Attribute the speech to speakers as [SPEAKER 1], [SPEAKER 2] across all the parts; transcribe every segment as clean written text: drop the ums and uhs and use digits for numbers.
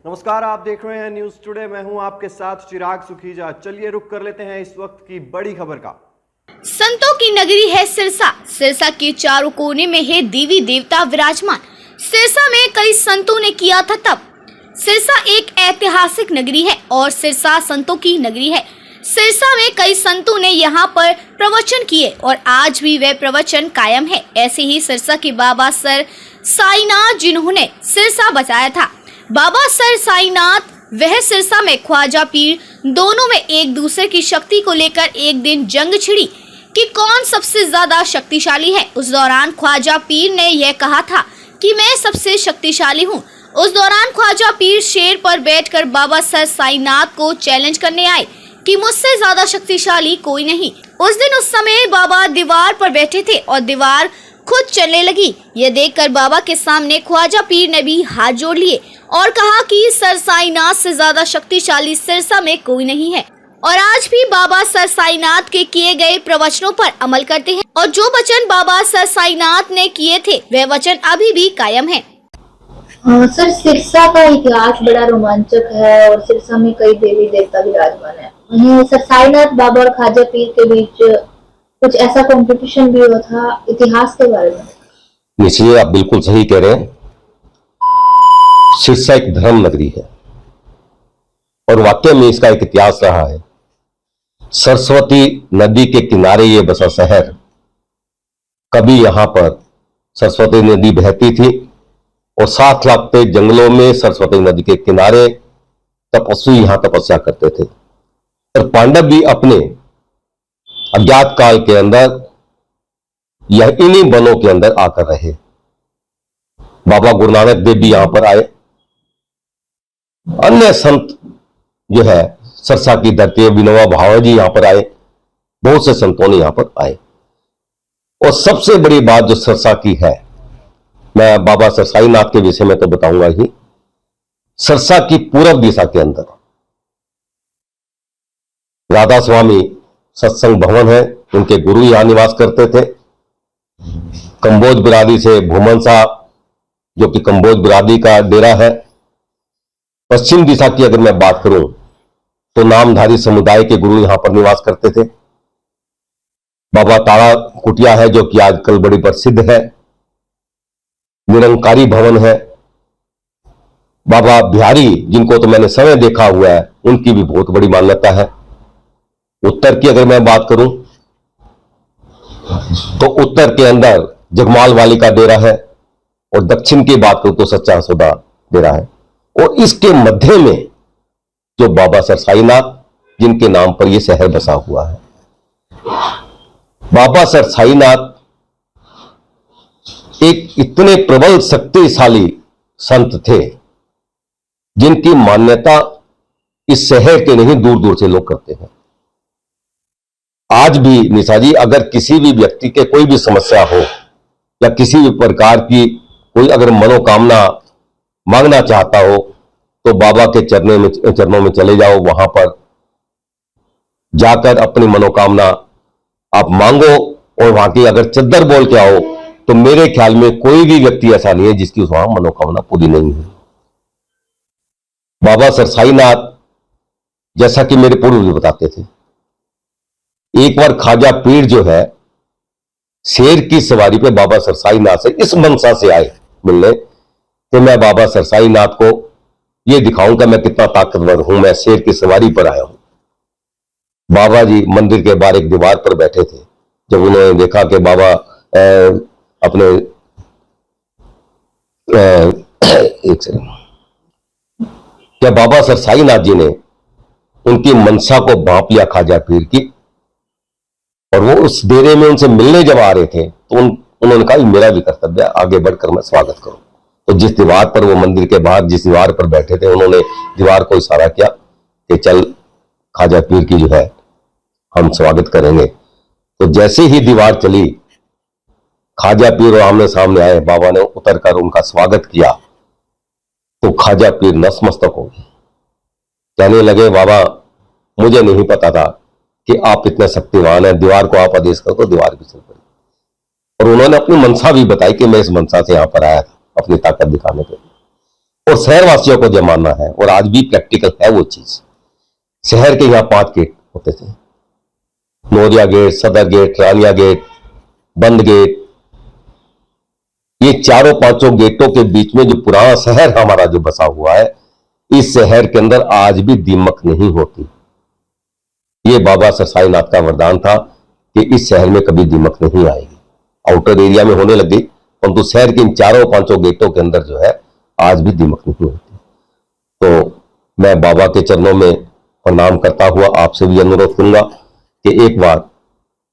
[SPEAKER 1] नमस्कार, आप देख रहे हैं न्यूज टुडे। मैं हूं आपके साथ चिराग सुखीजा। चलिए रुक कर लेते हैं इस वक्त की बड़ी खबर का।
[SPEAKER 2] संतों की नगरी है सिरसा। सिरसा के चारों कोने में है देवी देवता विराजमान। सिरसा में कई संतों ने किया था तप। सिरसा एक ऐतिहासिक नगरी है और सिरसा संतों की नगरी है। सिरसा में कई संतों ने यहाँ पर प्रवचन किए और आज भी वह प्रवचन कायम है। ऐसे ही सिरसा के बाबा सर साईनाथ जिन्होंने सिरसा बचाया था। बाबा सर साईनाथ वह सिरसा में ख्वाजा पीर दोनों में एक दूसरे की शक्ति को लेकर एक दिन जंग छिड़ी कि कौन सबसे ज्यादा शक्तिशाली है। उस दौरान ख्वाजा पीर ने यह कहा था कि मैं सबसे शक्तिशाली हूँ। उस दौरान ख्वाजा पीर शेर पर बैठकर बाबा सर साईनाथ को चैलेंज करने आए कि मुझसे ज्यादा शक्तिशाली कोई नहीं। उस दिन उस समय बाबा दीवार पर बैठे थे और दीवार खुद चलने लगी। ये देखकर बाबा के सामने ख्वाजा पीर ने भी हाथ जोड़ लिए और कहा कि सर साईनाथ से ज्यादा शक्तिशाली सिरसा में कोई नहीं है। और आज भी बाबा सर साईनाथ के किए गए प्रवचनों पर अमल करते हैं और जो वचन बाबा सर साईनाथ ने किए थे वह वचन अभी भी कायम है।
[SPEAKER 3] सर, सिरसा का इतिहास बड़ा रोमांचक है और सिरसा में कई देवी देवता विराजमान है। वहीं सर साईनाथ बाबा और ख्वाजा पीर के बीच कुछ ऐसा कंपटीशन भी हुआ था, इतिहास के बारे में।
[SPEAKER 4] निश्चय आप बिल्कुल सही कह रहे हैं। सिरसा एक धर्म नगरी है और वाकई में इसका एक इतिहास रहा है। सरस्वती नदी के किनारे ये बसा शहर। कभी यहां पर सरस्वती नदी बहती थी और साथ लगते जंगलों में सरस्वती नदी के किनारे तपस्वी यहां तपस्या करते थे और पांडव भी अपने अज्ञात काल के अंदर यह इन्हीं वनों के अंदर आकर रहे। बाबा गुरु नानक देव भी यहां पर आए। अन्य संत जो है सिरसा की धरती विनोबा भावे जी यहां पर आए। बहुत से संतों ने यहां पर आए। और सबसे बड़ी बात जो सिरसा की है, मैं बाबा सर साईनाथ के विषय में तो बताऊंगा ही। सिरसा की पूर्व दिशा के अंदर राधा स्वामी सत्संग भवन है। उनके गुरु यहां निवास करते थे। कंबोज बिरादरी से भूमन साहब, जो कि कंबोज बिरादरी का डेरा है। पश्चिम दिशा की अगर मैं बात करूं तो नामधारी समुदाय के गुरु यहां पर निवास करते थे। बाबा तारा कुटिया है जो कि आजकल बड़ी प्रसिद्ध है। निरंकारी भवन है। बाबा बिहारी, जिनको तो मैंने समय देखा हुआ है, उनकी भी बहुत बड़ी मान्यता है। उत्तर की अगर मैं बात करूं तो उत्तर के अंदर जगमाल वाली का डेरा है और दक्षिण की बात करूं तो सच्चा सौदा डेरा है। और इसके मध्य में जो बाबा सर साईनाथ, जिनके नाम पर यह शहर बसा हुआ है। बाबा सर साईनाथ एक इतने प्रबल शक्तिशाली संत थे जिनकी मान्यता इस शहर के नहीं दूर दूर से लोग करते हैं। आज भी निशा जी, अगर किसी भी व्यक्ति के कोई भी समस्या हो या किसी भी प्रकार की कोई अगर मनोकामना मांगना चाहता हो तो बाबा के चरणों में चले जाओ। वहां पर जाकर अपनी मनोकामना आप मांगो और वहां की अगर चद्दर बोल के आओ तो मेरे ख्याल में कोई भी व्यक्ति ऐसा नहीं है जिसकी वहां मनोकामना पूरी नहीं हुई। बाबा सर साईनाथ, जैसा कि मेरे पूर्व भी बताते थे, एक बार ख्वाजा पीर जो है शेर की सवारी पे बाबा सर साईनाथ से इस मनसा से आए मिलने कि मैं बाबा सर साईनाथ को यह दिखाऊंगा मैं कितना ताकतवर हूं, मैं शेर की सवारी पर आया हूं। बाबा जी मंदिर के बाहर एक दीवार पर बैठे थे। जब उन्होंने देखा कि बाबा अपने एक सेकंड, जब बाबा सर साईनाथ जी ने उनकी मनसा को भांप लिया ख्वाजा पीर की, और वो उस डेरे में उनसे मिलने जब आ रहे थे तो उन्होंने कहा मेरा भी कर्तव्य है, आगे बढ़कर मैं स्वागत करूं। तो जिस दीवार पर वो मंदिर के बाहर जिस दीवार पर बैठे थे, उन्होंने दीवार को इशारा किया कि चल ख्वाजा पीर की जो है हम स्वागत करेंगे। तो जैसे ही दीवार चली, ख्वाजा पीर आमने सामने आए। बाबा ने उतरकर उनका स्वागत किया तो ख्वाजा पीर नतमस्तक हो गए। कहने लगे, बाबा मुझे नहीं पता था कि आप इतने शक्तिवान हैं, दीवार को आप आदेश करो तो दीवार भी चल पड़ी। और उन्होंने अपनी मनसा भी बताई कि मैं इस मनसा से यहां पर आया था अपनी ताकत दिखाने के लिए। और शहरवासियों को जमाना है, और आज भी प्रैक्टिकल है वो चीज। शहर के यहाँ 5 गेट होते थे, नोरिया गेट, सदर गेट, रानिया गेट, बंद गेट। ये चारों 5 गेटों के बीच में जो पुराना शहर हमारा जो बसा हुआ है, इस शहर के अंदर आज भी दीमक नहीं होती। ये बाबा सर साईनाथ का वरदान था कि इस शहर में कभी दीमक नहीं आएगी। आउटर एरिया में होने लगी, परंतु शहर के इन चारों 5 गेटों के अंदर जो है आज भी दीमक नहीं होती। तो मैं बाबा के चरणों में प्रणाम करता हुआ आपसे भी अनुरोध करूंगा कि एक बार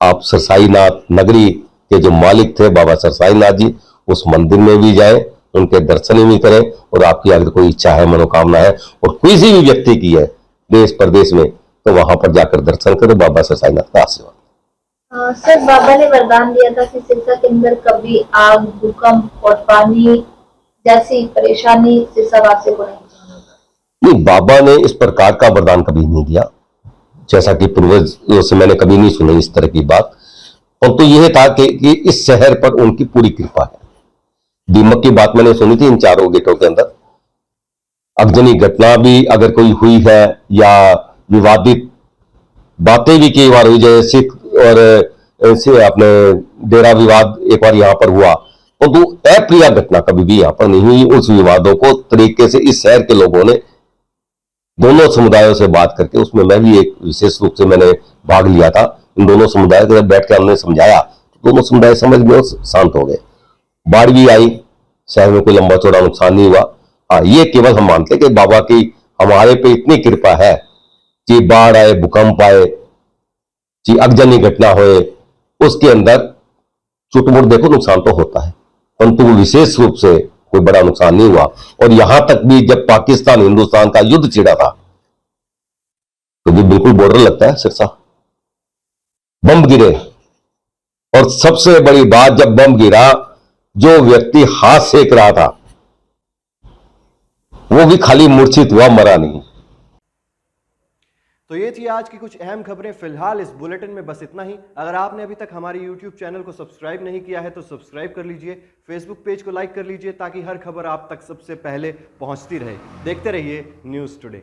[SPEAKER 4] आप सर साईनाथ नगरी के जो मालिक थे बाबा सर साईनाथ जी, उस मंदिर में भी जाएं, उनके दर्शन भी करें, और आपकी अगर कोई इच्छा है, मनोकामना है, और किसी भी व्यक्ति की है देश प्रदेश में, तो वहां पर जाकर दर्शन करें बाबा सर साईनाथ का आशीर्वाद।
[SPEAKER 3] सर, बाबा ने वरदान दिया था कि सिरसा के अंदर कभी आग, भूकंप और पानी जैसी परेशानी सिरसावासियों को नहीं झेलनी पड़े।
[SPEAKER 4] नहीं, बाबा ने इस प्रकार का वरदान कभी नहीं दिया, जैसा कि पूर्वजों से मैंने कभी नहीं सुनी इस तरह की बात। और तो यह था कि इस शहर पर उनकी पूरी कृपा है। दीमक की बात मैंने सुनी थी इन चारों गेटों के अंदर। अगजनी घटना भी अगर कोई हुई है, या विवादित बातें भी कई बार हुई, जैसे सिख और ऐसे अपने डेरा विवाद एक बार यहां पर हुआ, तो अप्रिय घटना कभी भी यहां पर नहीं हुई। उस विवादों को तरीके से इस शहर के लोगों ने दोनों समुदायों से बात करके, उसमें मैं भी एक विशेष रूप से मैंने भाग लिया था, इन दोनों समुदायों के साथ बैठ के हमने समझाया, दोनों समुदाय समझ गए, शांत हो गए। बाढ़ भी आई, शहर में कोई लंबा चौड़ा नुकसान नहीं हुआ। ये केवल हम मानते कि बाबा की हमारे पे इतनी कृपा है कि बाढ़ आए, भूकंप आए, कि अगजनी घटना होए, उसके अंदर चुटमुट देखो नुकसान तो होता है, परंतु विशेष रूप से कोई बड़ा नुकसान नहीं हुआ। और यहां तक भी जब पाकिस्तान हिंदुस्तान का युद्ध छिड़ा था, तो भी बिल्कुल बॉर्डर लगता है सिरसा, बम गिरे, और सबसे बड़ी बात, जब बम गिरा, जो व्यक्ति हाथ सेक रहा था वो भी खाली मूर्छित हुआ, मरा नहीं।
[SPEAKER 1] तो ये थी आज की कुछ अहम खबरें फिलहाल इस बुलेटिन में, बस इतना ही। अगर आपने अभी तक हमारे YouTube चैनल को सब्सक्राइब नहीं किया है तो सब्सक्राइब कर लीजिए, Facebook पेज को लाइक कर लीजिए, ताकि हर खबर आप तक सबसे पहले पहुंचती रहे। देखते रहिए न्यूज़ टुडे।